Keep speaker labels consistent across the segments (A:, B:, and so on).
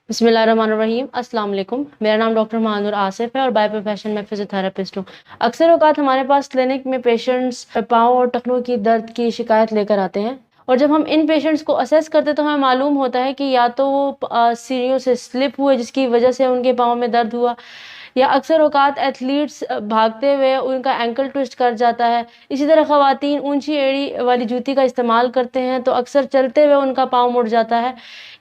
A: बिस्मिल्लाहिर्रहमानिर्रहीम। अस्सलाम वालेकुम। मेरा नाम डॉक्टर महानूर आसिफ है और बाय प्रोफेशन में फिजियोथेरेपिस्ट हूँ। अक्सर औक़ात हमारे पास क्लिनिक में पेशेंट्स पाँव और टखनों की दर्द की शिकायत लेकर आते हैं और जब हम इन पेशेंट्स को असेस करते हैं तो हमें मालूम होता है कि या तो वो सीढ़ियों से स्लिप हुए जिसकी वजह से उनके पाँव में दर्द हुआ, या अक्सर औक़ात एथलीट्स भागते हुए उनका एंकल ट्विस्ट कर जाता है। इसी तरह ख़वातीन ऊंची एड़ी वाली जूती का इस्तेमाल करते हैं तो अक्सर चलते हुए उनका पाँव मुड़ जाता है,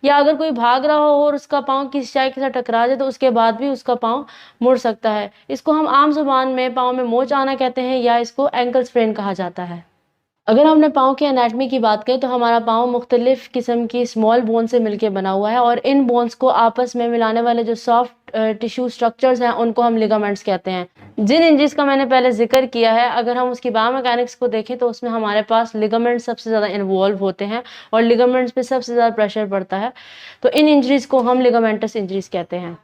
A: या अगर कोई भाग रहा हो और उसका पाँव किसी चाय के साथ टकरा जाए तो उसके बाद भी उसका पाँव मुड़ सकता है। इसको हम आम ज़ुबान में पाँव में मोच आना कहते हैं या इसको एंकल स्प्रेन कहा जाता है। अगर हम अपने पाँव की एनाटमी की बात करें तो हमारा पाँव मुख्तलिफ किस्म की स्मॉल बोन से मिलकर बना हुआ है और इन बोन्स को आपस में मिलाने वाले जो सॉफ्ट टिश्यू स्ट्रक्चर्स हैं उनको हम लिगामेंट्स कहते हैं। जिन इंजरीज का मैंने पहले जिक्र किया है, अगर हम उसकी बायोमैकेनिक्स को देखें तो उसमें हमारे पास लिगामेंट्स सबसे ज़्यादा इन्वॉल्व होते हैं और लिगामेंट्स पे सबसे ज़्यादा प्रेशर पड़ता है, तो इन इंजरीज को हम लिगामेंटस इंजरीज कहते हैं।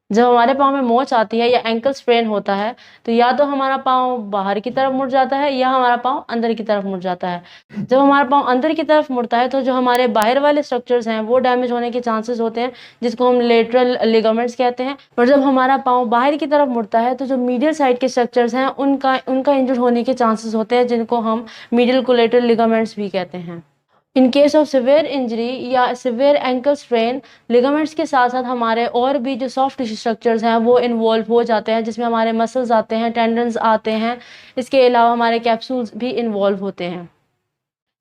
A: जब हमारे पाँव में मोच आती है या एंकल स्प्रेन होता है तो या तो हमारा पाँव बाहर की तरफ मुड़ जाता है या हमारा पाँव अंदर की तरफ मुड़ जाता है। जब हमारा पाँव अंदर की तरफ मुड़ता है तो जो हमारे बाहर वाले स्ट्रक्चर्स हैं वो डैमेज होने के चांसेस होते हैं, जिसको हम लेटरल लिगामेंट्स कहते हैं। और जब हमारा पाँव बाहर की तरफ मुड़ता है तो जो मीडियल साइड के स्ट्रक्चर्स हैं उनका इंजर्ड होने के चांसेस होते हैं, जिनको हम मीडियल कोलेटरल लिगामेंट्स भी कहते हैं। In case of severe injury या सिवियर एंकल स्ट्रेन, लिगामेंट्स के साथ साथ हमारे और भी जो सॉफ्ट टिश्यू स्ट्रक्चर्स हैं वो इन्वॉल्व हो जाते हैं, जिसमें हमारे मसल्स आते हैं, टेंडन्स आते हैं। इसके अलावा हमारे कैप्सूल्स भी इन्वॉल्व होते हैं।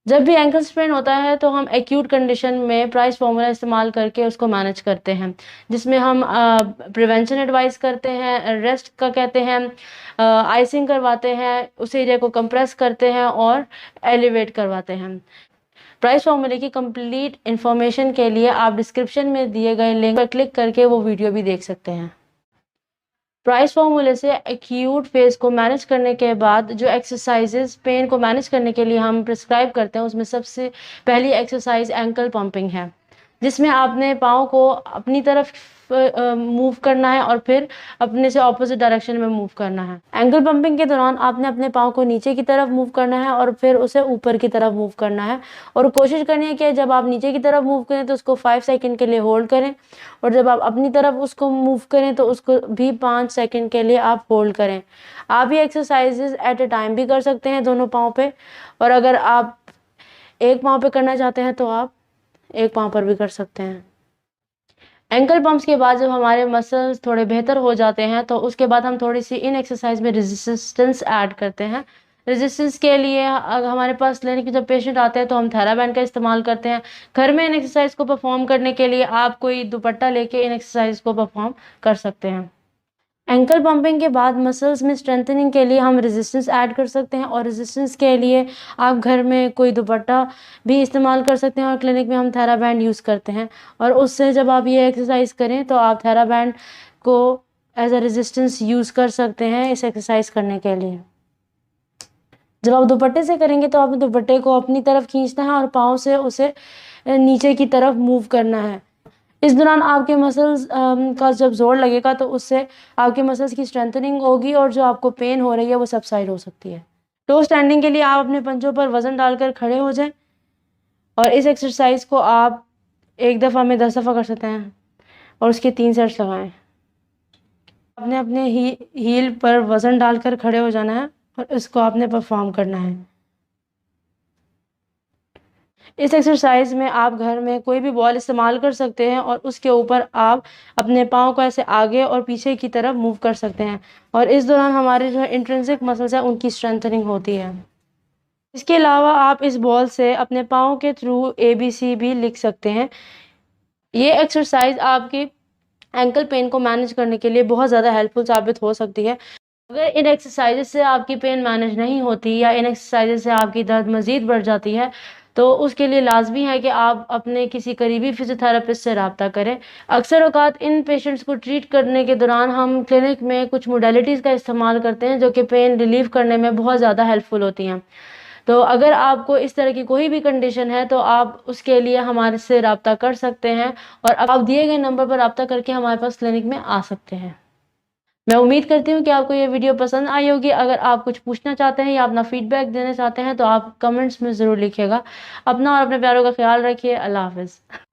A: जब भी एंकल स्प्रेन होता है तो हम एक्यूट कंडीशन में प्राइस फार्मूला इस्तेमाल करके उसको मैनेज करते हैं, जिसमें हम प्रिवेंशन एडवाइस करते हैं, रेस्ट का कहते हैं, आइसिंग करवाते हैं, उस एरिया को कंप्रेस करते हैं और एलिवेट करवाते हैं। प्राइस फार्मूले की कंप्लीट इन्फॉर्मेशन के लिए आप डिस्क्रिप्शन में दिए गए लिंक पर क्लिक करके वो वीडियो भी देख सकते हैं। प्राइस फार्मूले से एक्यूट फेज को मैनेज करने के बाद जो एक्सरसाइजेज पेन को मैनेज करने के लिए हम प्रिस्क्राइब करते हैं उसमें सबसे पहली एक्सरसाइज एंकल पंपिंग है, जिसमें आपने पाँव को अपनी तरफ मूव करना है और फिर अपने से ऑपोजिट डायरेक्शन में मूव करना है। एंकल पंपिंग के दौरान आपने अपने पाँव को नीचे की तरफ मूव करना है और फिर उसे ऊपर की तरफ मूव करना है, और कोशिश करनी है कि जब आप नीचे की तरफ मूव करें तो उसको 5 सेकंड के लिए होल्ड करें, और जब आप अपनी तरफ उसको मूव करें तो उसको भी 5 सेकंड के लिए आप होल्ड करें। आप ये एक्सरसाइजेज एट ए टाइम भी कर सकते हैं दोनों पाँव पे, और अगर आप एक पाँव पे करना चाहते हैं तो आप एक पाँव पर भी कर सकते हैं। एंकल पंप्स के बाद जब हमारे मसल्स थोड़े बेहतर हो जाते हैं तो उसके बाद हम थोड़ी सी इन एक्सरसाइज में रेजिस्टेंस ऐड करते हैं। रेजिस्टेंस के लिए अगर हमारे पास क्लिनिक में जब पेशेंट आते हैं तो हम थेराबैंड का इस्तेमाल करते हैं। घर में इन एक्सरसाइज को परफॉर्म करने के लिए आप कोई दुपट्टा लेके इन एक्सरसाइज को परफॉर्म कर सकते हैं। एंकल पंपिंग के बाद मसल्स में स्ट्रेंथनिंग के लिए हम रेजिस्टेंस ऐड कर सकते हैं, और रेजिस्टेंस के लिए आप घर में कोई दुपट्टा भी इस्तेमाल कर सकते हैं और क्लिनिक में हम थेराबैंड यूज़ करते हैं, और उससे जब आप ये एक्सरसाइज करें तो आप थेराबैंड को एज अ रेजिस्टेंस यूज़ कर सकते हैं इस एक्सरसाइज करने के लिए। जब आप दुपट्टे से करेंगे तो आपने दुपट्टे को अपनी तरफ खींचना है और पाँव से उसे नीचे की तरफ मूव करना है। इस दौरान आपके मसल्स का जब जोर लगेगा तो उससे आपके मसल्स की स्ट्रेंथनिंग होगी और जो आपको पेन हो रही है वो सबसाइड हो सकती है। टो स्टैंडिंग के लिए आप अपने पंजों पर वजन डालकर खड़े हो जाएं, और इस एक्सरसाइज को आप एक दफ़ा में 10 दफ़ा कर सकते हैं और उसके 3 सेट्स लगाएं। आपने अपने हील पर वजन डालकर खड़े हो जाना है और इसको आपने परफॉर्म करना है। इस एक्सरसाइज में आप घर में कोई भी बॉल इस्तेमाल कर सकते हैं और उसके ऊपर आप अपने पाँव को ऐसे आगे और पीछे की तरफ मूव कर सकते हैं, और इस दौरान हमारे जो इंट्रिंसिक मसल्स हैं उनकी स्ट्रेंथनिंग होती है। इसके अलावा आप इस बॉल से अपने पाँव के थ्रू ABC भी लिख सकते हैं। ये एक्सरसाइज आपकी एंकल पेन को मैनेज करने के लिए बहुत ज़्यादा हेल्पफुल साबित हो सकती है। अगर इन एक्सरसाइजेज से आपकी पेन मैनेज नहीं होती या इन एक्सरसाइजेज से आपकी दर्द मज़ीद बढ़ जाती है तो उसके लिए लाजमी है कि आप अपने किसी करीबी फिजियोथेरेपिस्ट से रब्ता करें। अक्सर औक़ात इन पेशेंट्स को ट्रीट करने के दौरान हम क्लिनिक में कुछ मोडेलिटीज़ का इस्तेमाल करते हैं जो कि पेन रिलीव करने में बहुत ज़्यादा हेल्पफुल होती हैं। तो अगर आपको इस तरह की कोई भी कंडीशन है तो आप उसके लिए हमारे से रब्ता कर सकते हैं, और आप दिए गए नंबर पर रब्ता करके हमारे पास क्लिनिक में आ सकते हैं। मैं उम्मीद करती हूँ कि आपको ये वीडियो पसंद आई होगी। अगर आप कुछ पूछना चाहते हैं या अपना फीडबैक देना चाहते हैं तो आप कमेंट्स में ज़रूर लिखिएगा। अपना और अपने प्यारों का ख्याल रखिए। अल्लाह हाफ़िज़।